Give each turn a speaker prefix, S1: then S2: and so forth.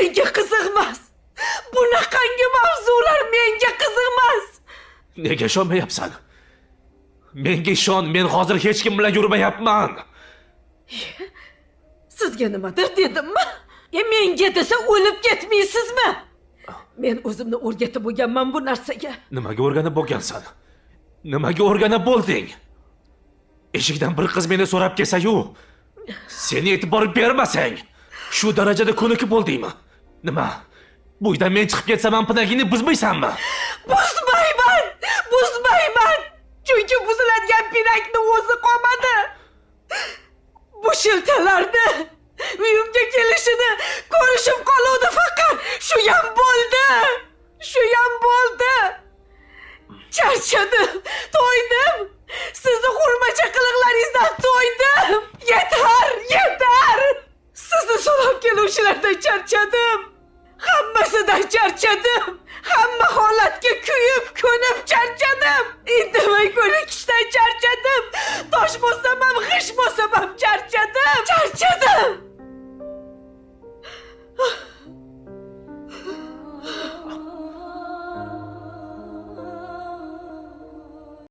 S1: menga qiziqmas. Bunaqangi mavzular menga qiziqmas.
S2: Nega ishonmayapsan? Menga ishon, men hozir hech kim bilan yurmayapman.
S1: Sizga nimadir dedimmi? Menga desa o'lib ketmaysizmi? Men o'zimni o'rgatib bo'lganman bu narsaga.
S2: Nimaga o'rganib bo'lgansan? Nimaga o'rganib bo'lding? Eshikdan bir qiz meni so'rab kelsa-yu, seni e'tibor bermasang, shu darajada ko'nikib bo'ldingmi? Nima? Bu uydan men chiqib ketsam ham pinagingni buzmaysanmi?
S1: Buzmayman! Buzmayman! Chunki buziladigan pinakni o'zi qolmadi. Bu shiltalarni uyimga kelishini ko'rishim qoluvdi faqat. Shu ham bo'ldi. Shu ham bo'ldi. Charchadim, to'ydim. Sizni hurmacha qiliqlaringizdan to'ydim. Yetar, yetar. Sizni so'rab keluvchilardan charchadim. Hammasidan charchadim. Hamma holatga kuyib, ko'nib charchadim. Indamay ko'rikishdan charchadim. Tosh bo'lsam ham, g'ish bo'lsam ham charchadim. Charchadim.